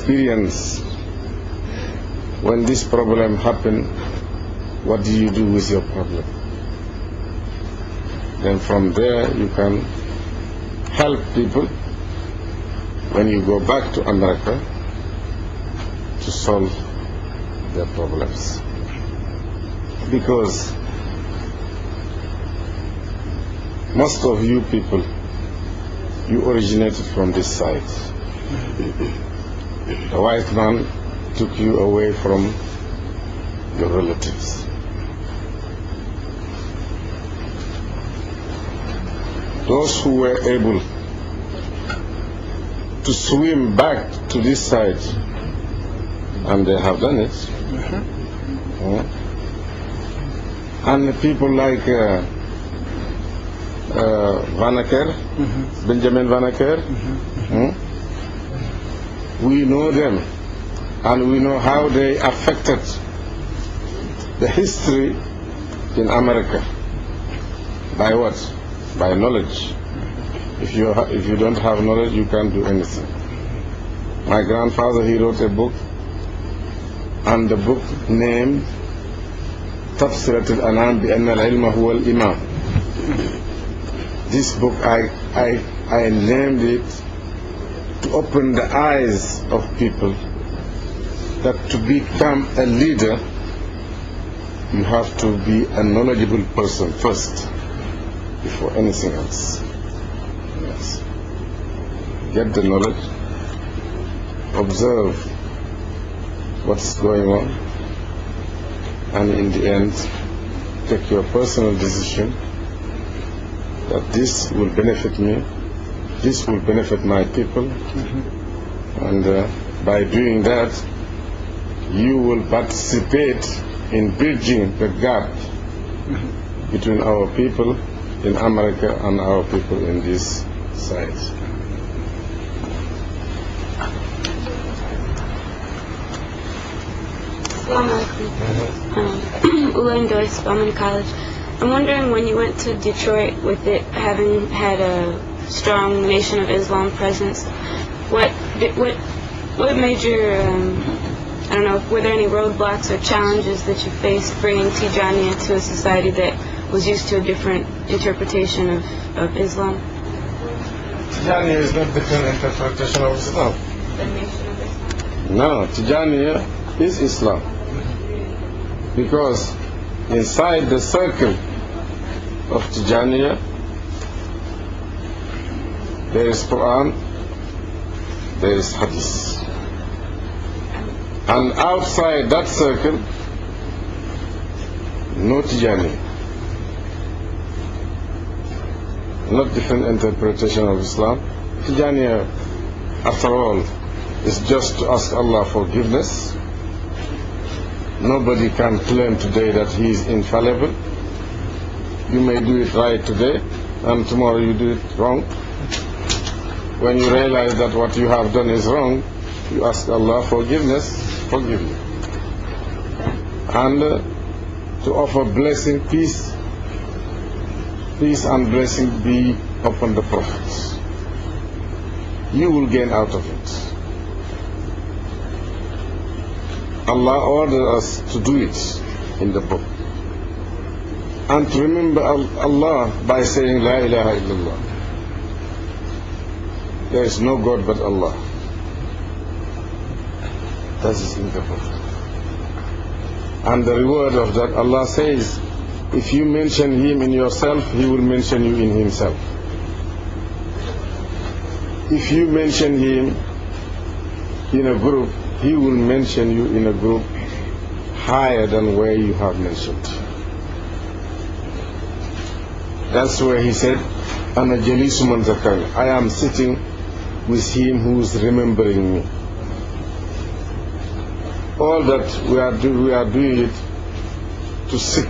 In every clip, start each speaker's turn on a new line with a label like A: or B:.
A: experience when this problem happens, what do you do with your problem? Then from there you can help people when you go back to America to solve their problems. Because most of you people, you originated from this side. The white man took you away from your relatives. Those who were able to swim back to this side, and they have done it. And people like Vanaker, Benjamin Vanaker, we know them, and we know how they affected the history in America. By what? By knowledge. If you don't have knowledge, you can't do anything. My grandfather, he wrote a book, and the book named تفسيرة الأنام بأن العلم هو الإمام. This book I named it to open the eyes of people that to become a leader you have to be a knowledgeable person first before anything else. Yes. Get the knowledge, observe what's going on, and in the end take your personal decision that this will benefit me, this will benefit my people, and by doing that you will participate in bridging the gap between our people in America and our people in this side.
B: Ulandoy, Spelman College. I'm wondering, when you went to Detroit with it having had a strong Nation of Islam presence, what major, I don't know, were there any roadblocks or challenges that you faced bringing Tijaniya to a society that was used to a different interpretation of Islam?
A: Tijaniya is not different interpretation of Islam.
B: The Nation of Islam?
A: No, Tijaniya is Islam. Because inside the circle of Tijaniya there is Quran, there is Hadith. And outside that circle, no Tijaniya. Not different interpretation of Islam. Tijaniya, after all, is just to ask Allah forgiveness. Nobody can claim today that he is infallible. You may do it right today, and tomorrow you do it wrong. When you realize that what you have done is wrong, you ask Allah forgiveness, forgive you. And to offer blessing, peace and blessing be upon the prophets. You will gain out of it. Allah ordered us to do it in the book. And to remember Allah by saying La ilaha illallah. There is no God but Allah. That is in the book. And the reward of that, Allah says, if you mention Him in yourself, He will mention you in Himself. If you mention Him in a group, He will mention you in a group higher than where you have mentioned. That's where He said, Ana jalisu man zakani. I am sitting with him who is remembering me. All that we are doing it to seek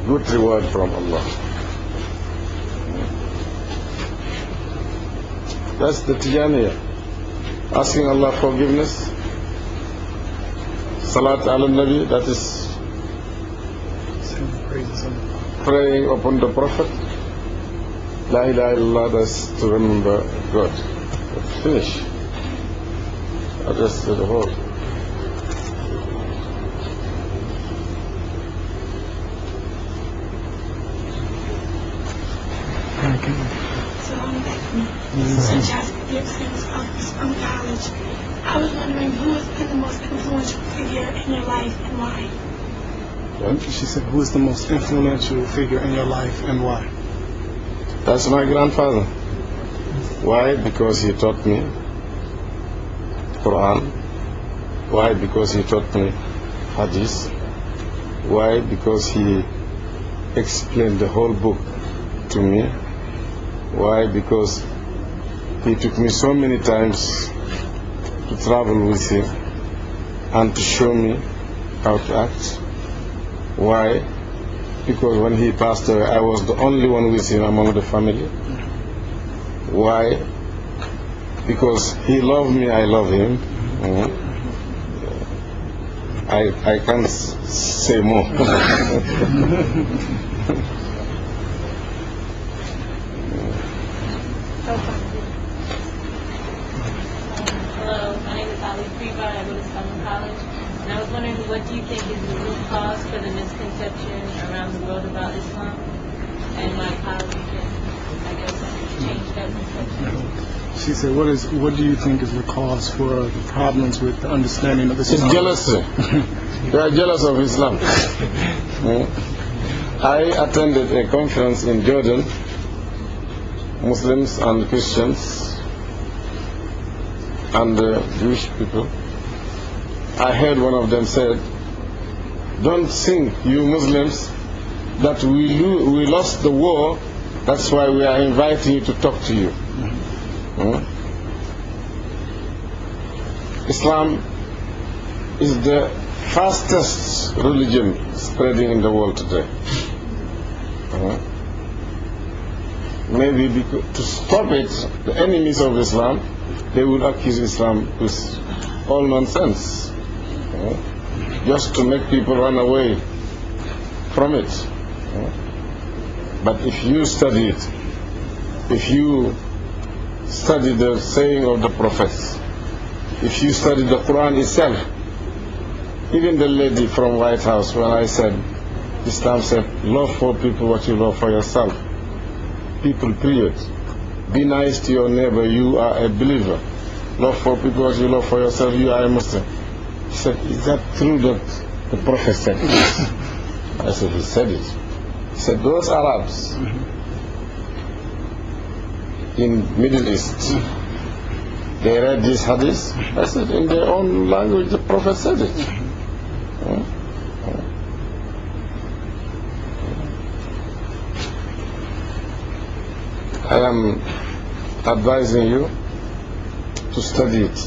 A: good reward from Allah. That's the Tijaniya. Asking Allah forgiveness. Salat ala Nabi, that is praying upon the Prophet. La ilaha illallah, that's to remember God. Finish. I just did the whole.
C: Since Jasper Gibson was from college, I was wondering who has been the most influential figure in your life and why?
D: She said, who is the most influential figure in your life and why?
A: That's my grandfather. Why? Because he taught me Quran. Why? Because he taught me Hadith. Why? Because he explained the whole book to me. Why? Because he took me so many times to travel with him and to show me how to act. Why? Because when he passed away, I was the only one with him among the family. Why? Because he loved me, I love him. I can't say more.
E: Hello, my name is Ali Priva. I go to Spelman College. And I was wondering, what do you think is the root cause for the misconception around the world about Islam? And like how we can, I guess, change that misconception?
D: She said, what do you think is the cause for the problems with the understanding of Islam?
A: It's jealousy. They are jealous of Islam. I attended a conference in Jordan, Muslims and Christians and Jewish people. I heard one of them said, "Don't think, you Muslims, that we lost the war, that's why we are inviting you to talk to you." Islam is the fastest religion spreading in the world today. Maybe to stop it, the enemies of Islam, they will accuse Islam with all nonsense, just to make people run away from it. But if you study it, if you study the saying of the prophets, if you study the Quran itself, even the lady from White House, when I said, Islam said, love for people what you love for yourself. People, period. Be nice to your neighbor, you are a believer. Love for people what you love for yourself, you are a Muslim. He said, is that true that the Prophet said this? I said, he said it. He said, those Arabs in Middle East, they read this hadith? I said, in their own language the Prophet said it. I am advising you to study it.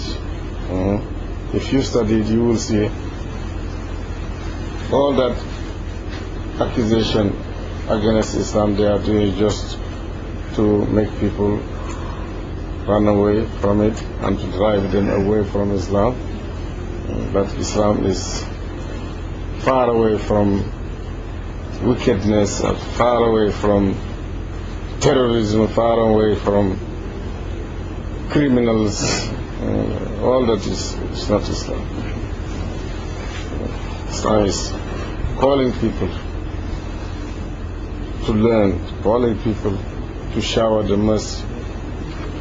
A: If you study it, you will see all that accusation against Islam they are doing just to make people run away from it and to drive them away from Islam. But Islam is far away from wickedness, far away from terrorism, far away from criminals. All that is not Islam. Islam is calling people to learn, calling people to shower the mercy,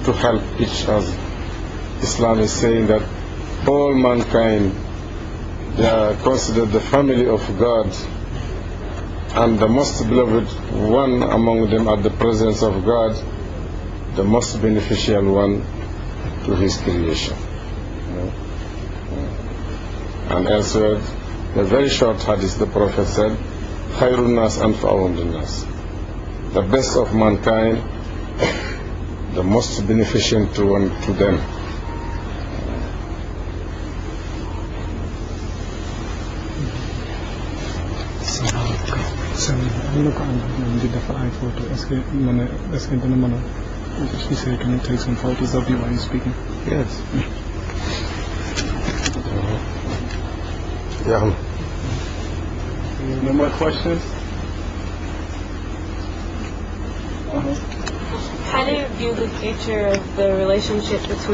A: to help each other. Islam is saying that all mankind, they are considered the family of God, and the most beloved one among them at the presence of God, the most beneficial one to his creation. And elsewhere, the very short hadith, the Prophet said, Khairun nas anfa'uhum linnas. The best of mankind, the most beneficent one to them.
D: She said, can you take some photos of you while you're speaking?
A: Yes. Yeah.
D: No more questions?
B: How do you view the future of the relationship between